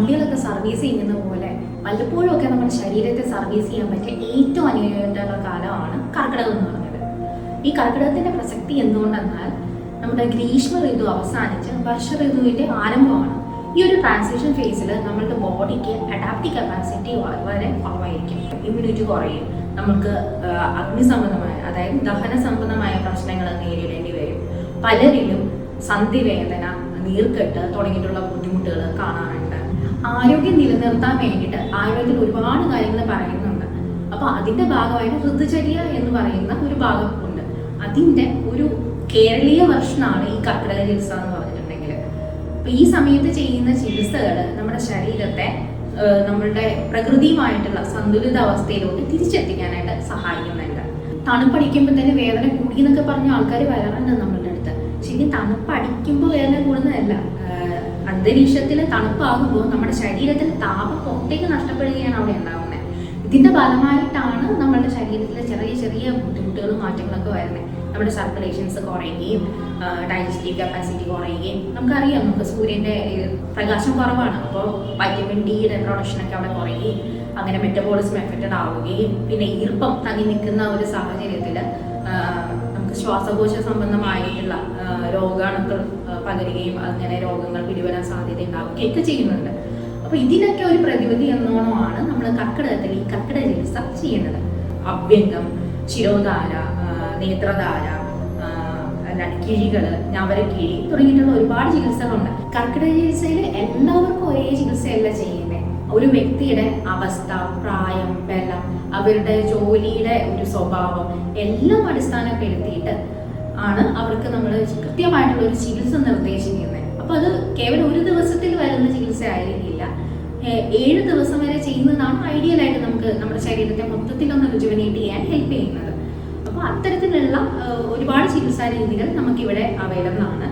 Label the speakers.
Speaker 1: വണ്ടികളൊക്കെ സർവീസ് ചെയ്യുന്ന പോലെ വല്ലപ്പോഴും ഒക്കെ നമ്മുടെ ശരീരത്തെ സർവീസ് ചെയ്യാൻ പറ്റിയ ഏറ്റവും അനുയോജ്യമായിട്ടുള്ള കാലമാണ് കർക്കിടകം എന്ന് പറഞ്ഞത്. ഈ കർക്കിടകത്തിന്റെ പ്രസക്തി എന്തുകൊണ്ടെന്നാൽ നമ്മുടെ ഗ്രീഷ്മ ഋതു അവസാനിച്ച് വർഷ ഋതുവിന്റെ ആരംഭമാണ്. ഈ ഒരു ട്രാൻസിഷൻ ഫേസിൽ നമ്മളുടെ ബോഡിക്ക് അഡാപ്റ്റീവ് കപ്പാസിറ്റി വളരെ കുറവായിരിക്കും. ഇമ്മ്യൂണിറ്റി കുറയും, നമുക്ക് അഗ്നി സംബന്ധമായ അതായത് ദഹന സംബന്ധമായ പ്രശ്നങ്ങൾ നേരിടേണ്ടി വരും. പലരിലും സന്ധിവേദന, നീർക്കെട്ട് തുടങ്ങിയിട്ടുള്ള ബുദ്ധിമുട്ടുകൾ കാണാറുണ്ട്. ആരോഗ്യം നിലനിർത്താൻ വേണ്ടിയിട്ട് ആയുർവേദത്തിൽ ഒരുപാട് കാര്യങ്ങൾ പറയുന്നുണ്ട്. അപ്പൊ അതിന്റെ ഭാഗമായിട്ട് ഋതുചര്യ എന്ന് പറയുന്ന ഒരു ഭാഗം ഉണ്ട്. അതിന്റെ ഒരു കേരളീയ വെർഷനാണ് ഈ കർക്കിടക ചികിത്സ എന്ന് പറഞ്ഞിട്ടുണ്ടെങ്കിൽ. അപ്പൊ ഈ സമയത്ത് ചെയ്യുന്ന ചികിത്സകൾ നമ്മുടെ ശരീരത്തെ നമ്മളുടെ പ്രകൃതിയുമായിട്ടുള്ള സന്തുലിത അവസ്ഥയിലോട്ട് തിരിച്ചെത്തിക്കാനായിട്ട് സഹായിക്കുന്നുണ്ട്. തണുപ്പടിക്കുമ്പോൾ തന്നെ വേദന കൂടി എന്നൊക്കെ പറഞ്ഞ ആൾക്കാർ വരാറുണ്ട് നമ്മളുടെ അടുത്ത്. ശരിക്കും തണുപ്പടിക്കുമ്പോൾ വേദന കൂടുന്നതല്ല, അന്തരീക്ഷത്തിൽ തണുപ്പാകുമ്പോൾ നമ്മുടെ ശരീരത്തിൽ താപം പുറത്തേക്ക് നഷ്ടപ്പെടുകയാണ് അവിടെ ഉണ്ടാകുന്നത്. ഇതിന്റെ ഫലമായിട്ടാണ് നമ്മുടെ ശരീരത്തിലെ ചെറിയ ചെറിയ ബുദ്ധിമുട്ടുകളും മാറ്റങ്ങളൊക്കെ വരുന്നത്. നമ്മുടെ സർക്കുലേഷൻസ് കുറയുകയും ഡൈജസ്റ്റീവ് കപ്പാസിറ്റി കുറയുകയും, നമുക്കറിയാം നമുക്ക് സൂര്യന്റെ പ്രകാശം കുറവാണ്, അപ്പോൾ വൈറ്റമിൻ ഡിയുടെ പ്രൊഡക്ഷനൊക്കെ അവിടെ കുറയുകയും അങ്ങനെ മെറ്റബോളിസം എഫക്റ്റഡ് ആവുകയും പിന്നെ ഈർപ്പം തങ്ങി നിൽക്കുന്ന ഒരു സാഹചര്യത്തിൽ നമുക്ക് ശ്വാസകോശ സംബന്ധമായിട്ടുള്ള രോഗാണുക്കൾ പകരുകയും അങ്ങനെ രോഗങ്ങൾ പിടിപെടാൻ സാധ്യത ഉണ്ടാവുകയൊക്കെ ചെയ്യുന്നുണ്ട്. അപ്പൊ ഇതിനൊക്കെ ഒരു പ്രതിവിധി എന്നോണമാണ് നമ്മൾ കർക്കിടകത്തിൽ ഈ കർക്കിടക ചികിത്സ ചെയ്യുന്നത്. അഭ്യംഗം, ശിരോധാര, നേത്രധാര, കിഴികള്, ഞവരക്കിഴി തുടങ്ങിയിട്ടുള്ള ഒരുപാട് ചികിത്സകളുണ്ട്. കർക്കിടക ചികിത്സയിൽ എല്ലാവർക്കും ഒരേ ചികിത്സയല്ല ചെയ്യുന്നത്. ഒരു വ്യക്തിയുടെ അവസ്ഥ, പ്രായം, ബലം, അവരുടെ ജോലിയുടെ ഒരു സ്വഭാവം എല്ലാം അടിസ്ഥാനപ്പെടുത്തിയിട്ട് ആണ് അവർക്ക് നമ്മൾ കൃത്യമായിട്ടുള്ള ഒരു ചികിത്സ നിർദ്ദേശിക്കുന്നത്. അപ്പൊ അത് കേവലം ഒരു ദിവസത്തിൽ വരുന്ന ചികിത്സ ആയിരിക്കില്ല, 7 ദിവസം വരെ ചെയ്യുന്നതാണ് ഐഡിയലായിട്ട് നമുക്ക് നമ്മുടെ ശരീരത്തെ മൊത്തത്തിലൊന്ന് റിജുവനേറ്റ് ചെയ്യാൻ ഹെൽപ്പ് ചെയ്യുന്നത്. അപ്പോൾ അത്തരത്തിലുള്ള ഒരുപാട് ചികിത്സാ രീതികൾ നമുക്കിവിടെ അവൈലബിൾ ആണ്.